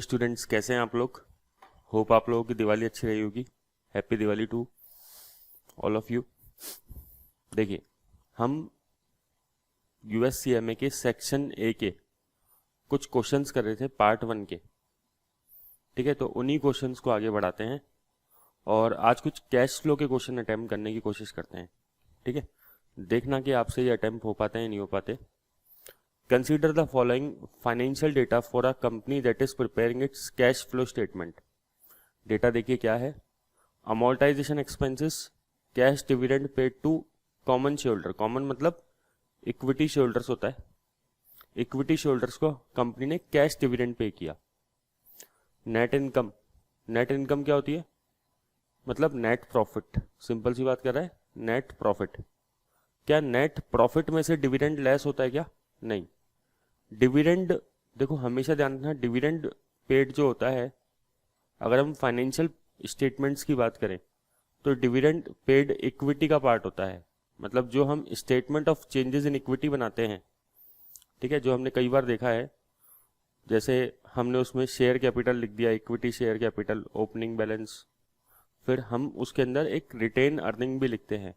Morning students, कैसे हैं आप लोग। होप आप लोगों की दिवाली अच्छी रही होगी। Happy Diwali to all of you. देखिए, हम यूएससीएमए के सेक्शन ए के कुछ क्वेश्चंस कर रहे थे पार्ट 1 के। ठीक है, तो उन्हीं क्वेश्चंस को आगे बढ़ाते हैं और आज कुछ कैश फ्लो के क्वेश्चन अटेम्प्ट करने की कोशिश करते हैं। ठीक है, देखना कि आपसे ये अटेम्प्ट हो पाते हैं नहीं हो पाते। Consider the following financial data for a company that is preparing its cash flow statement. Data देखिए क्या है। Amortisation expenses, cash dividend paid to common share holder. Common मतलब इक्विटी शेयर होल्डर्स होता है। इक्विटी शेयर होल्डर्स को company ने cash dividend pay किया। Net income, net income क्या होती है? मतलब नेट प्रॉफिट। सिंपल सी बात कर रहा है, नेट प्रॉफिट। क्या नेट प्रॉफिट में से डिविडेंड लेस होता है क्या? नहीं। डिविडेंड देखो, हमेशा ध्यान रखना, डिविडेंड पेड जो होता है, अगर हम फाइनेंशियल स्टेटमेंट्स की बात करें तो डिविडेंड पेड इक्विटी का पार्ट होता है। मतलब जो हम statement of changes in equity बनाते हैं, ठीक है, जो हमने कई बार देखा है, जैसे हमने उसमें शेयर कैपिटल लिख दिया, equity share capital, opening balance, फिर हम उसके अंदर एक रिटेन अर्निंग भी लिखते हैं।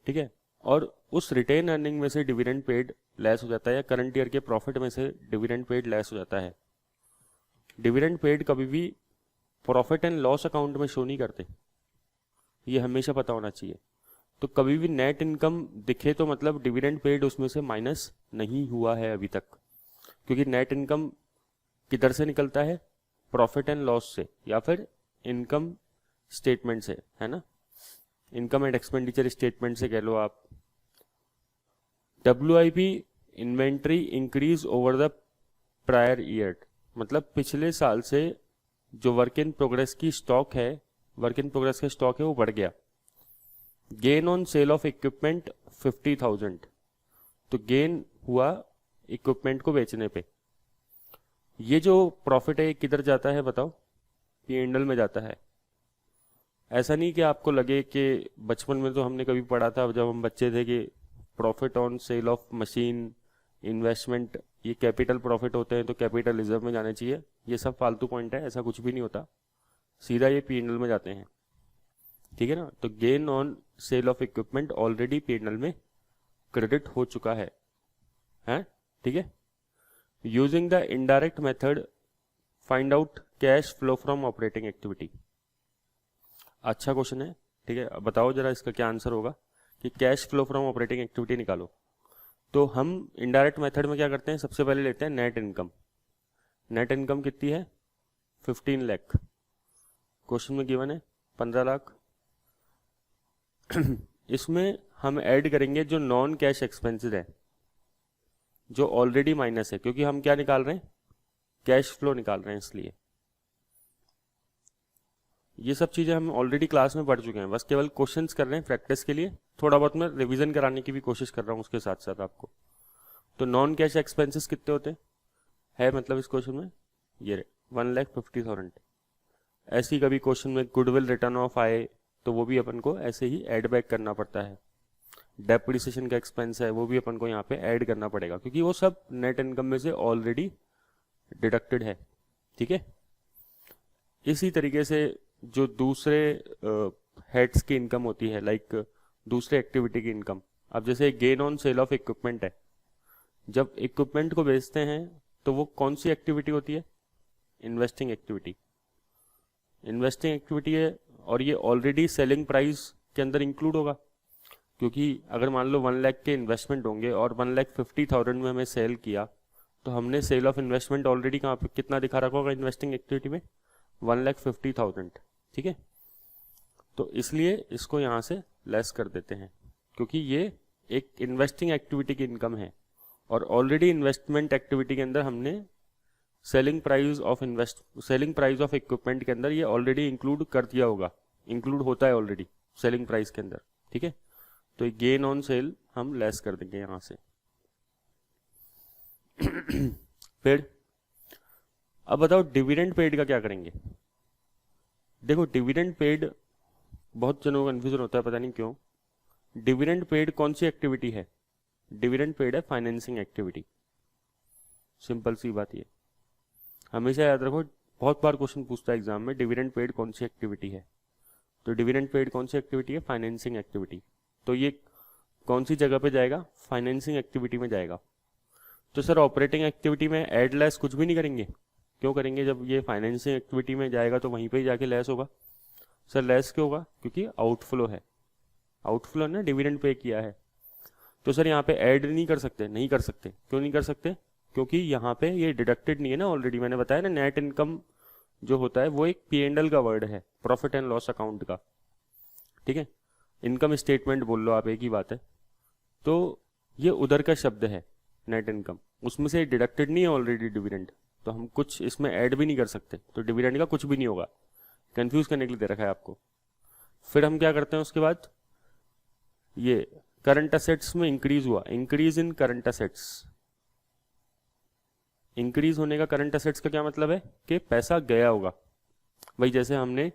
ठीक है, और उस रिटेन अर्निंग में से डिविडेंड पेड लेस हो जाता है या करंट ईयर के प्रॉफिट में से डिविडेंड पेड लेस हो जाता है। डिविडेंड पेड कभी भी प्रॉफिट एंड लॉस अकाउंट में शो नहीं करते, ये हमेशा पता होना चाहिए। तो कभी भी नेट इनकम दिखे तो मतलब डिविडेंड पेड उसमें से माइनस नहीं हुआ है अभी तक, क्योंकि नेट इनकम किधर से निकलता है? प्रॉफिट एंड लॉस से या फिर इनकम स्टेटमेंट से, है ना। इनकम एंड एक्सपेंडिचर स्टेटमेंट से कह लो आप। WIP inventory increase over the prior year, मतलब पिछले साल से जो वर्क इन प्रोग्रेस की स्टॉक है, वर्क इन प्रोग्रेस का स्टॉक है, वो बढ़ गया। Gain on sale of equipment 50,000, तो गेन हुआ इक्विपमेंट को बेचने पे। ये जो प्रॉफिट है किधर जाता है बताओ? P&L में जाता है। ऐसा नहीं कि आपको लगे कि बचपन में तो हमने कभी पढ़ा था जब हम बच्चे थे कि profit on sale of machine, investment, ये कैपिटल प्रॉफिट होते हैं तो कैपिटल रिजर्व में जाने चाहिए। ये सब फालतू पॉइंट है, ऐसा कुछ भी नहीं होता, सीधा ये P&L में जाते हैं। ठीक है ना। तो gain on sale of equipment already P&L में क्रेडिट हो चुका है। ठीक है। Using the indirect method find out cash flow from operating activity. अच्छा क्वेश्चन है। ठीक है, अब बताओ जरा इसका क्या आंसर होगा कि cash flow from operating activity निकालो। तो हम इनडायरेक्ट मेथड में क्या करते हैं, सबसे पहले लेते हैं नेट इनकम। नेट इनकम कितनी है? 15 लाख। क्वेश्चन में गिवन है 15 लाख। इसमें हम ऐड करेंगे जो नॉन कैश एक्सपेंसेस है, जो ऑलरेडी माइनस है, क्योंकि हम क्या निकाल रहे हैं? कैश फ्लो निकाल रहे हैं, इसलिए ये सब चीज़ें हम ऑलरेडी क्लास में पढ़ चुके हैं, बस केवल क्वेश्चंस कर रहे हैं प्रैक्टिस के लिए। थोड़ा बहुत मैं रिवीजन कराने की भी कोशिश कर रहा हूँ उसके साथ साथ आपको। तो नॉन कैश एक्सपेंसेस कितने होते हैं? है मतलब इस क्वेश्चन में ये 1,50,000। ऐसी कभी क्वेश्चन में गुडविल रिटर्न ऑफ आए तो वो भी अपन को ऐसे ही ऐड बैक करना पड़ता है। डेप्रिसिएशन का एक्सपेंस है, वो भी अपन को यहाँ पे ऐड करना पड़ेगा, क्योंकि वो सब नेट इनकम में से ऑलरेडी डिडक्टेड है। ठीक है। इसी तरीके से जो दूसरे हेड्स की इनकम होती है, लाइक दूसरे एक्टिविटी की इनकम, अब जैसे gain on sale of equipment है, जब इक्विपमेंट को बेचते हैं तो वो कौन सी एक्टिविटी होती है? Investing activity. इन्वेस्टिंग एक्टिविटी है और ये ऑलरेडी सेलिंग प्राइस के अंदर इंक्लूड होगा, क्योंकि अगर मान लो 1 लाख के इन्वेस्टमेंट होंगे और 1,50,000 में हमें सेल किया, तो हमने सेल ऑफ इन्वेस्टमेंट ऑलरेडी कहाँ पे कितना दिखा रखा होगा इन्वेस्टिंग एक्टिविटी में? 1,50,000। ठीक है, तो इसलिए इसको यहाँ से लेस कर देते हैं, क्योंकि ये एक इन्वेस्टिंग एक्टिविटी की इनकम है और ऑलरेडी इन्वेस्टमेंट एक्टिविटी के अंदर हमने सेलिंग प्राइस ऑफ इक्विपमेंट के अंदर ये ऑलरेडी इंक्लूड कर दिया होगा, इंक्लूड होता है ऑलरेडी सेलिंग प्राइस के अंदर। ठीक है, तो गेन ऑन सेल हम लेस कर देंगे यहाँ से। फिर अब बताओ डिविडेंड पेड का क्या करेंगे। देखो, डिविडेंड पेड बहुत जनों को कन्फ्यूजन होता है, पता नहीं क्यों। डिविडेंड पेड कौन सी एक्टिविटी है? डिविडेंड पेड है फाइनेंसिंग एक्टिविटी। सिंपल सी बात ये। हमेशा याद रखो, बहुत बार क्वेश्चन पूछता है एग्जाम में, डिविडेंड पेड कौन सी एक्टिविटी है। तो डिविडेंड पेड कौन सी एक्टिविटी है? Financing activity. तो ये कौन सी जगह पे जाएगा? फाइनेंसिंग एक्टिविटी में जाएगा। तो सर ऑपरेटिंग एक्टिविटी में ऐड लेस कुछ भी नहीं करेंगे? क्यों करेंगे? जब ये फाइनेंसिंग एक्टिविटी में जाएगा तो वहीं पे ही जाके लेस होगा। सर लेस क्यों होगा? क्योंकि आउटफ्लो है, आउटफ्लो ने डिविडेंड पे किया है। तो सर यहाँ पे ऐड नहीं कर सकते? नहीं कर सकते। क्यों नहीं कर सकते? क्योंकि यहाँ पे ये डिडक्टेड नहीं है ना, ऑलरेडी मैंने बताया ना, नेट इनकम जो होता है वो एक P&L का वर्ड है, प्रॉफिट एंड लॉस अकाउंट का, ठीक है। इनकम स्टेटमेंट बोल लो आप, एक ही बात है। तो ये उधर का शब्द है नेट इनकम, उसमें से डिडक्टेड नहीं है ऑलरेडी डिविडेंड, तो हम कुछ इसमें ऐड भी नहीं कर सकते, तो डिविडेंड का कुछ भी नहीं होगा। कंफ्यूज करने के लिए दे रखा है आपको। फिर हम क्या करते हैं उसके बाद, ये करंट असेट्स में इंक्रीज हुआ, increase in current assets. Increase होने का करंट असेट्स का क्या मतलब है? कि पैसा गया होगा। भाई जैसे हमने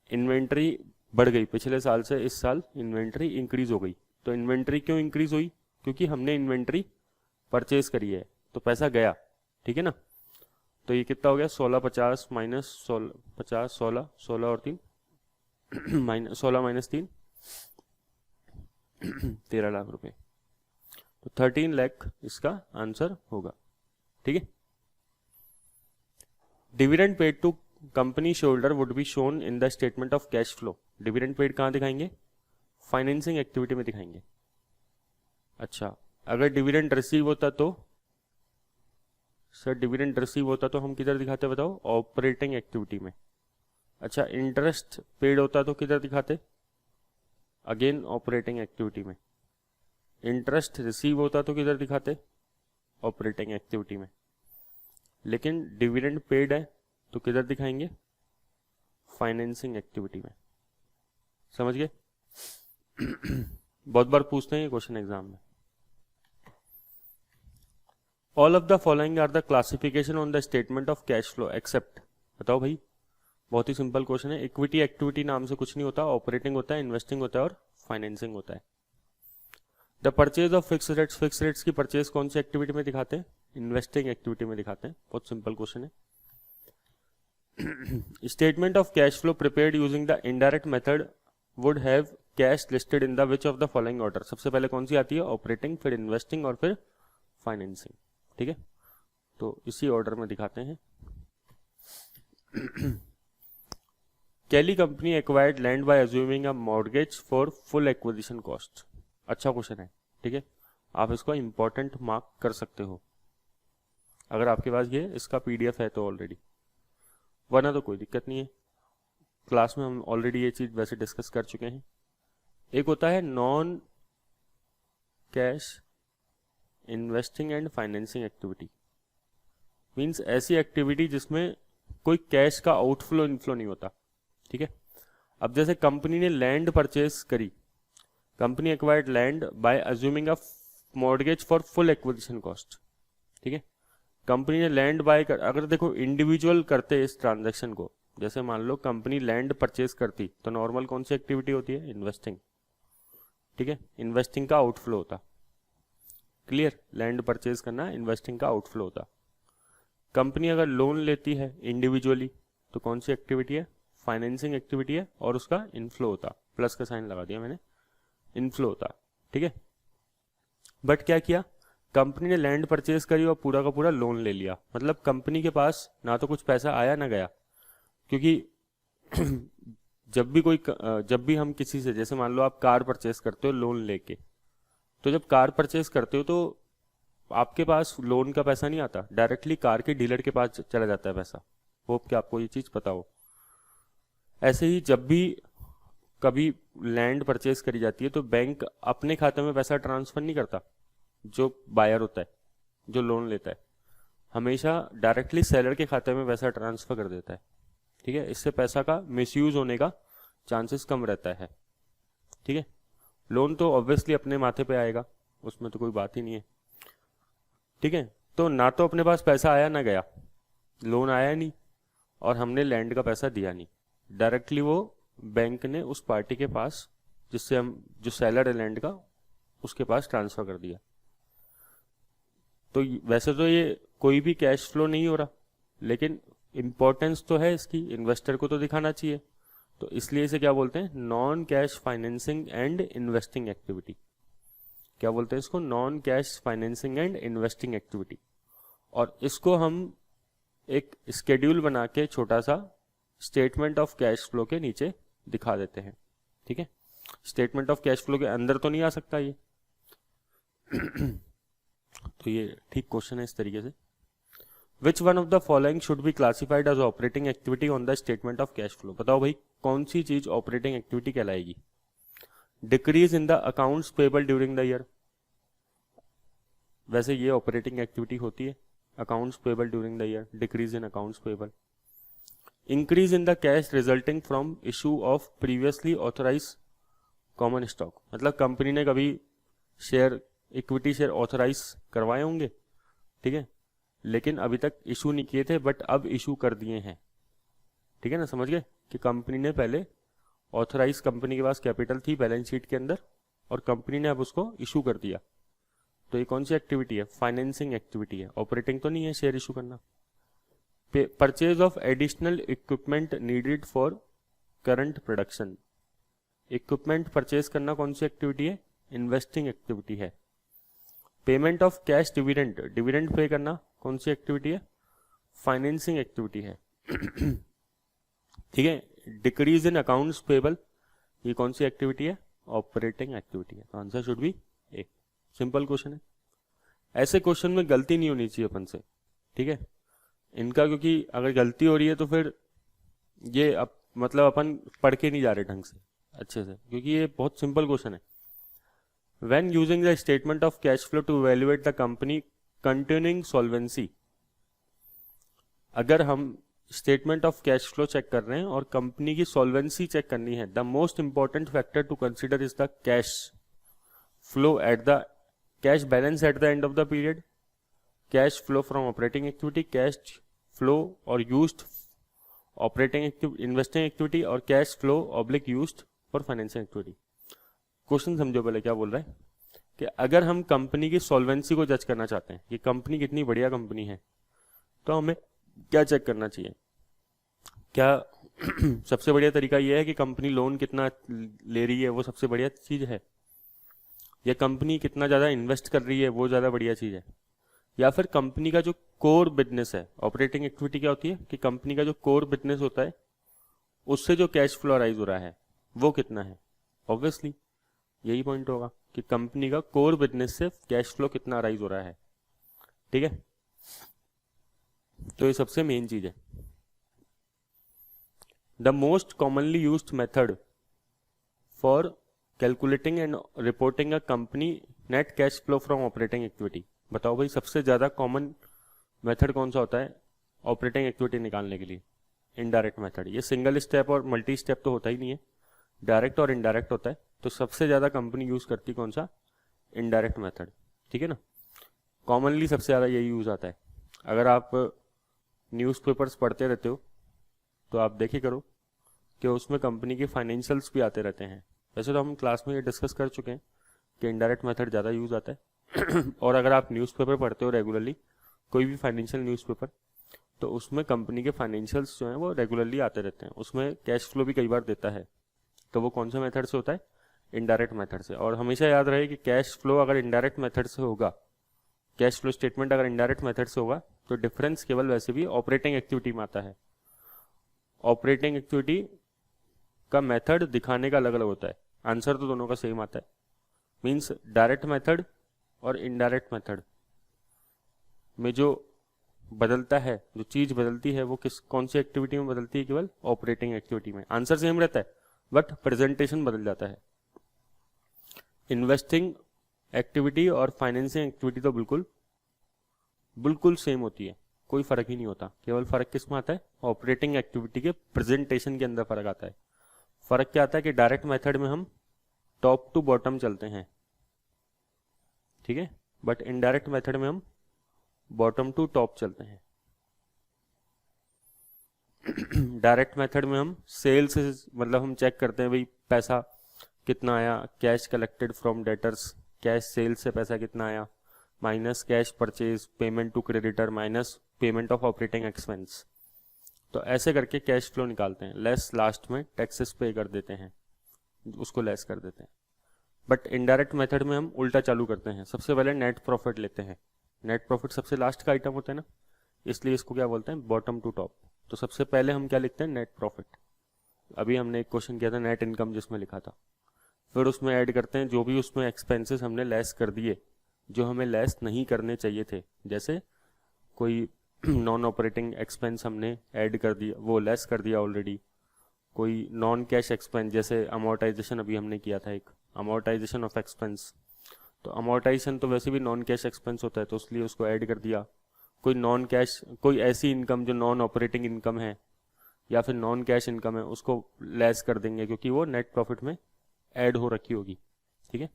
इन्वेंट्री बढ़ गई पिछले साल से इस साल, इन्वेंट्री इंक्रीज हो गई। तो इन्वेंट्री क्यों इंक्रीज हुई? क्योंकि हमने इन्वेंट्री परचेज करी है, तो पैसा गया, ठीक है ना। तो ये कितना हो गया? 16 50 माइनस 16 50 16 16 और 3 माइनस 16 माइनस 3 13 लाख रुपए। तो 13 लाख इसका आंसर होगा, ठीक है। Dividend paid to company shareholder would be shown in the statement of cash flow. Dividend paid कहाँ दिखाएंगे? फाइनेंसिंग एक्टिविटी में दिखाएंगे। अच्छा, अगर डिविडेंड रिसीव होता तो सर, डिविडेंड रिसीव होता तो हम किधर दिखाते बताओ? ऑपरेटिंग एक्टिविटी में। अच्छा, इंटरेस्ट पेड होता तो किधर दिखाते? अगेन ऑपरेटिंग एक्टिविटी में। इंटरेस्ट रिसीव होता तो किधर दिखाते? ऑपरेटिंग एक्टिविटी में। लेकिन डिविडेंड पेड है तो किधर दिखाएंगे? फाइनेंसिंग एक्टिविटी में। समझ गए? बहुत बार पूछते हैं ये क्वेश्चन एग्जाम में। All of the following are the classification on the statement of cash flow except. बताओ भाई, बहुत ही सिंपल क्वेश्चन है। इक्विटी एक्टिविटी नाम से कुछ नहीं होता, ऑपरेटिंग होता है, इन्वेस्टिंग होता है और फाइनेंसिंग होता है। The purchase of fix rates, fix rates की परचेज कौन सी एक्टिविटी में दिखाते हैं? इन्वेस्टिंग एक्टिविटी में दिखाते हैं। बहुत सिंपल क्वेश्चन है। Statement of cash flow prepared using the indirect method would have cash listed in the which of the following order. सबसे पहले कौन सी आती है? ऑपरेटिंग, फिर इन्वेस्टिंग और फिर फाइनेंसिंग, ठीक है। तो इसी ऑर्डर में दिखाते हैं। Kelly company acquired land by assuming a mortgage for full acquisition cost. अच्छा क्वेश्चन है, ठीक है। आप इसको इंपॉर्टेंट मार्क कर सकते हो अगर आपके पास ये इसका PDF है तो ऑलरेडी, वरना तो कोई दिक्कत नहीं है। क्लास में हम ऑलरेडी ये चीज वैसे डिस्कस कर चुके हैं। एक होता है non cash investing and financing activity, means ऐसी एक्टिविटी जिसमें कोई कैश का आउटफ्लो इनफ्लो नहीं होता, ठीक है। अब जैसे कंपनी ने लैंड परचेज करी, company acquired land by assuming a mortgage for full acquisition cost, ठीक है। कंपनी ने लैंड बाय कर, अगर देखो इंडिविजुअल करते इस ट्रांजैक्शन को, जैसे मान लो कंपनी लैंड परचेज करती तो नॉर्मल कौन सी एक्टिविटी होती है? इन्वेस्टिंग, ठीक है। इन्वेस्टिंग का आउटफ्लो होता, क्लियर। लैंड परचेज करना इन्वेस्टिंग का आउटफ्लो होता। कंपनी अगर लोन लेती है इंडिविजुअली तो कौन सी एक्टिविटी है? फाइनेंसिंग एक्टिविटी है, और उसका इनफ्लो होता, प्लस का साइन लगा दिया मैंने, इनफ्लो होता, ठीक है। बट क्या किया, कंपनी ने लैंड परचेज करी और पूरा का पूरा लोन ले लिया, मतलब कंपनी के पास ना तो कुछ पैसा आया ना गया। क्योंकि जब भी हम किसी से, जैसे मान लो आप कार परचेज करते हो लोन लेके, तो जब कार परचेज करते हो तो आपके पास लोन का पैसा नहीं आता, डायरेक्टली कार के डीलर के पास चला जाता है पैसा। होप कि आपको ये चीज पता हो। ऐसे ही जब भी कभी लैंड परचेज करी जाती है तो बैंक अपने खाते में पैसा ट्रांसफर नहीं करता, जो बायर होता है, जो लोन लेता है, हमेशा डायरेक्टली सेलर के खाते में पैसा ट्रांसफर कर देता है, ठीक है। इससे पैसा का मिसयूज होने का चांसेस कम रहता है, ठीक है। लोन तो ऑब्वियसली अपने माथे पे आएगा, उसमें तो कोई बात ही नहीं है, ठीक है। तो ना तो अपने पास पैसा आया ना गया, लोन आया नहीं और हमने लैंड का पैसा दिया नहीं, डायरेक्टली वो बैंक ने उस पार्टी के पास, जिससे हम, जो सेलर है लैंड का, उसके पास ट्रांसफर कर दिया। तो वैसे तो ये कोई भी कैश फ्लो नहीं हो रहा, लेकिन इम्पोर्टेंस तो है इसकी, इन्वेस्टर को तो दिखाना चाहिए, तो इसलिए इसे क्या बोलते हैं, non cash financing and investing activity. क्या बोलते हैं इसको, non cash financing and investing activity. और इसको हम एक स्केड्यूल बना के छोटा सा स्टेटमेंट ऑफ कैश फ्लो के नीचे दिखा देते हैं, ठीक है। स्टेटमेंट ऑफ कैश फ्लो के अंदर तो नहीं आ सकता ये तो ये ठीक क्वेश्चन है इस तरीके से। Which one of the following should be classified as operating activity on the statement of cash flow. बताओ भाई कौन सी चीज ऑपरेटिंग एक्टिविटी कहलाएगी। Decrease in the accounts payable during the year, वैसे ये ऑपरेटिंग एक्टिविटी होती है, accounts payable during the year, decrease in accounts payable. Increase in the cash resulting from issue of previously authorise common stock, मतलब company ने कभी share, equity share authorise करवाए होंगे, ठीक है, लेकिन अभी तक इशू नहीं किए थे, बट अब इशू कर दिए हैं, ठीक है ना, समझ गए कि कंपनी ने पहले ऑथराइज, कंपनी के पास कैपिटल थी बैलेंस शीट के अंदर और कंपनी ने अब उसको इशू कर दिया, तो ये कौन सी एक्टिविटी है, फाइनेंसिंग एक्टिविटी है, ऑपरेटिंग तो नहीं है शेयर इशू करना। Purchase of additional equipment needed for current production, equipment purchase करना कौन सी एक्टिविटी है, इन्वेस्टिंग एक्टिविटी है। Payment of cash dividend, dividend pay करना कौन सी एक्टिविटी है, फाइनेंसिंग एक्टिविटी है ठीक है। डिक्रीज इन अकाउंट्स पेबल, ये कौन सी एक्टिविटी है, ऑपरेटिंग एक्टिविटी है। तो answer should be A. Simple question है, ऐसे क्वेश्चन में गलती नहीं होनी चाहिए अपन से, ठीक है इनका, क्योंकि अगर गलती हो रही है तो फिर ये मतलब अपन पढ़ के नहीं जा रहे ढंग से अच्छे से, क्योंकि ये बहुत सिंपल क्वेश्चन है। When using the statement of cash flow to evaluate the company containing solvency, अगर हम statement of cash flow check कर रहे हैं और कंपनी की सॉल्वेंसी चेक करनी है, the most important factor to consider is the cash flow at the cash balance at the end of the period, cash flow from operating activity, cash flow और used operating investing activity, और cash flow oblique used for financial activity. Question समझो पहले क्या बोल रहा है कि अगर हम कंपनी की सॉल्वेंसी को जज करना चाहते हैं कि कंपनी कितनी बढ़िया कंपनी है, तो हमें क्या चेक करना चाहिए, क्या सबसे बढ़िया तरीका यह है कि कंपनी लोन कितना ले रही है वो सबसे बढ़िया चीज है, या कंपनी कितना ज़्यादा इन्वेस्ट कर रही है वो ज़्यादा बढ़िया चीज़ है, या फिर कंपनी का जो कोर बिजनेस है, ऑपरेटिंग एक्टिविटी क्या होती है कि कंपनी का जो कोर बिजनेस होता है उससे जो कैश फ्लो राइज हो रहा है वो कितना है। ऑब्वियसली यही पॉइंट होगा कि कंपनी का कोर बिजनेस से कैश फ्लो कितना राइज हो रहा है, ठीक है, तो ये सबसे मेन चीज है। The most commonly used method for calculating and reporting a company net cash flow from operating activity, बताओ भाई सबसे ज्यादा कॉमन मेथड कौन सा होता है ऑपरेटिंग एक्टिविटी निकालने के लिए। इनडायरेक्ट मेथड, ये सिंगल स्टेप और मल्टी स्टेप तो होता ही नहीं है, डायरेक्ट और इनडायरेक्ट होता है, तो सबसे ज़्यादा कंपनी यूज़ करती कौन सा, इनडायरेक्ट मेथड, ठीक है ना, कॉमनली सबसे ज़्यादा यही यूज़ आता है। अगर आप न्यूज़पेपर्स पढ़ते रहते हो तो आप देखे करो कि उसमें कंपनी के फाइनेंशियल्स भी आते रहते हैं। वैसे तो हम क्लास में ये डिस्कस कर चुके हैं कि इनडायरेक्ट मेथड ज़्यादा यूज़ आता है और अगर आप न्यूज़पेपर पढ़ते हो रेगुलरली, कोई भी फाइनेंशियल न्यूज़पेपर, तो उसमें कंपनी के फाइनेंशियल्स जो हैं वो रेगुलरली आते रहते हैं, उसमें कैश फ्लो भी कई बार देता है, तो वो कौन से मेथड से होता है, इनडायरेक्ट मेथड से। और हमेशा याद रहे कि कैश फ्लो अगर इनडायरेक्ट मेथड से होगा, कैश फ्लो स्टेटमेंट अगर इनडायरेक्ट मेथड से होगा, तो डिफरेंस केवल वैसे भी ऑपरेटिंग एक्टिविटी में आता है। ऑपरेटिंग एक्टिविटी का मेथड दिखाने का अलग अलग होता है, आंसर तो दोनों का सेम आता है। मीन्स डायरेक्ट मेथड और इनडायरेक्ट मेथड में जो बदलता है, जो चीज बदलती है वो कौन सी एक्टिविटी में बदलती है, केवल ऑपरेटिंग एक्टिविटी में। आंसर सेम रहता है बट प्रेजेंटेशन बदल जाता है। इन्वेस्टिंग एक्टिविटी और फाइनेंसिंग एक्टिविटी तो बिल्कुल सेम होती है, कोई फर्क ही नहीं होता, केवल फर्क किस में आता है, ऑपरेटिंग एक्टिविटी के प्रेजेंटेशन के अंदर फर्क आता है। फर्क क्या आता है कि डायरेक्ट मेथड में हम टॉप टू बॉटम चलते हैं, ठीक है, बट इनडायरेक्ट मेथड में हम बॉटम टू टॉप चलते हैं। डायरेक्ट मेथड में हम सेल्स, मतलब हम चेक करते हैं भाई पैसा कितना आया, cash collected from debtors, cash sales से पैसा कितना आया, minus cash purchase, payment to creditor, minus payment of operating expense. तो ऐसे करके कैश फ्लो निकालते हैं, लेस लास्ट में टैक्सेस पे कर देते हैं, उसको लेस कर देते हैं। बट इनडायरेक्ट मेथड में हम उल्टा चालू करते हैं, सबसे पहले नेट प्रॉफिट लेते हैं। नेट प्रॉफिट सबसे लास्ट का आइटम होता है ना, इसलिए इसको क्या बोलते हैं, बॉटम टू टॉप। तो सबसे पहले हम क्या लिखते हैं, नेट प्रॉफिट। अभी हमने एक क्वेश्चन किया था नेट इनकम जिसमें लिखा था, फिर उसमें ऐड करते हैं जो भी उसमें एक्सपेंसेस हमने लेस कर दिए, जो हमें लेस नहीं करने चाहिए थे, जैसे कोई नॉन ऑपरेटिंग एक्सपेंस हमने ऐड कर दिया, वो लेस कर दिया ऑलरेडी। कोई नॉन कैश एक्सपेंस जैसे अमोर्टाइजेशन अभी हमने किया था, एक अमोर्टाइजेशन ऑफ एक्सपेंस, तो अमोर्टाइजेशन तो वैसे भी नॉन कैश एक्सपेंस होता है, तो इसलिए उसको ऐड कर दिया। कोई नॉन कैश, कोई ऐसी इनकम जो नॉन ऑपरेटिंग इनकम है या फिर नॉन कैश इनकम है, उसको लेस कर देंगे क्योंकि वो नेट प्रॉफिट में ऐड हो रखी होगी। ठीक है,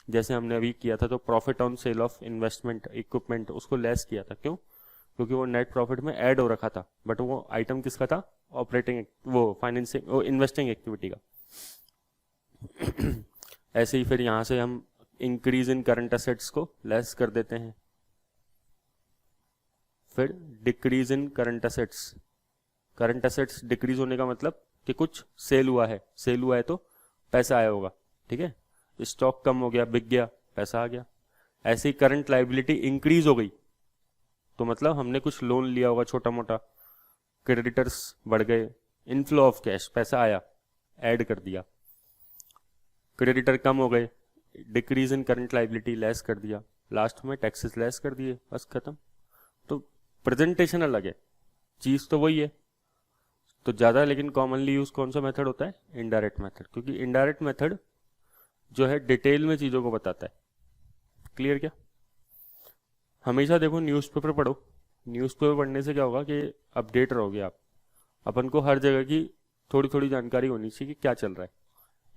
जैसे हमने अभी किया था, तो profit on sale of investment equipment, उसको लेस किया था। क्यों? क्योंकि वो नेट प्रॉफिट में ऐड हो रखा था, बट वो आइटम किसका था, ऑपरेटिंग, वो फाइनेंसिंग, वो इन्वेस्टिंग एक्टिविटी का। ऐसे ही फिर यहाँ से हम इंक्रीज इन करंट एसेट्स को लेस कर देते हैं, फिर decrease in current assets. Current assets decrease होने का मतलब कि कुछ सेल हुआ है, सेल हुआ है तो पैसा आया होगा। ठीक है, स्टॉक कम हो गया, बिक गया, पैसा आ गया। ऐसे ही करंट लाइबिलिटी इंक्रीज हो गई, तो मतलब हमने कुछ लोन लिया होगा छोटा मोटा, क्रेडिटर्स बढ़ गए, इनफ्लो ऑफ कैश, पैसा आया, ऐड कर दिया। क्रेडिटर कम हो गए, decrease in current liability, less कर दिया। लास्ट में टैक्सेस लेस कर दिए, बस खत्म। तो प्रेजेंटेशन अलग है, चीज़ तो वही है। तो ज़्यादा लेकिन कॉमनली यूज कौन सा मेथड होता है, इनडायरेक्ट मेथड, क्योंकि इनडायरेक्ट मेथड जो है डिटेल में चीज़ों को बताता है। क्लियर क्या? हमेशा देखो न्यूज़पेपर पढ़ो, न्यूज़पेपर पढ़ने से क्या होगा कि अपडेट रहोगे आप। अपन को हर जगह की थोड़ी थोड़ी जानकारी होनी चाहिए कि क्या चल रहा है,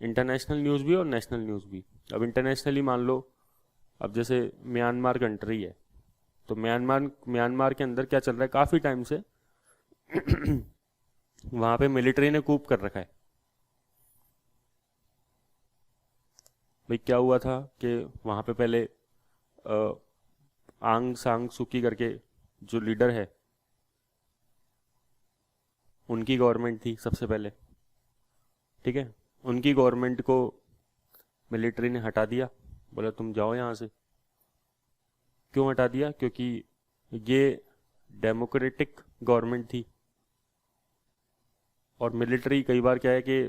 इंटरनेशनल न्यूज़ भी और नेशनल न्यूज़ भी। अब इंटरनेशनली मान लो, अब जैसे म्यांमार कंट्री है, तो म्यांमार के अंदर क्या चल रहा है, काफ़ी टाइम से वहाँ पे मिलिट्री ने कूप कर रखा है। भाई क्या हुआ था कि वहाँ पे पहले आंग सांग सुकी करके जो लीडर है, उनकी गवर्नमेंट थी सबसे पहले। ठीक है, उनकी गवर्नमेंट को मिलिट्री ने हटा दिया, बोला तुम जाओ यहाँ से। क्यों हटा दिया? क्योंकि ये डेमोक्रेटिक गवर्नमेंट थी, और मिलिट्री कई बार क्या है कि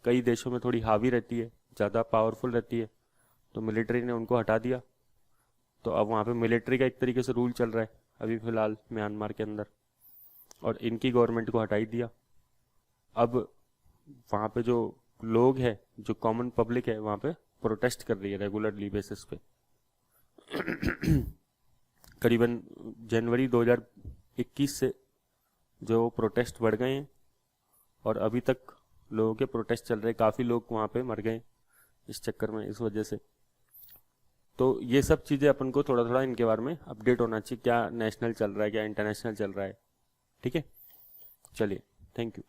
कई देशों में थोड़ी हावी रहती है, ज़्यादा पावरफुल रहती है, तो मिलिट्री ने उनको हटा दिया। तो अब वहाँ पे मिलिट्री का एक तरीके से रूल चल रहा है अभी फ़िलहाल म्यांमार के अंदर, और इनकी गवर्नमेंट को हटा ही दिया। अब वहाँ पे जो लोग हैं, जो कॉमन पब्लिक है, वहाँ पे प्रोटेस्ट कर रही है रेगुलरली बेसिस पे। करीबन जनवरी 2021 से जो प्रोटेस्ट बढ़ गए हैं, और अभी तक लोगों के प्रोटेस्ट चल रहे हैं। काफ़ी लोग वहाँ पे मर गए इस चक्कर में, इस वजह से। तो ये सब चीज़ें अपन को थोड़ा थोड़ा इनके बारे में अपडेट होना चाहिए, क्या नेशनल चल रहा है, क्या इंटरनेशनल चल रहा है। ठीक है, चलिए, थैंक यू।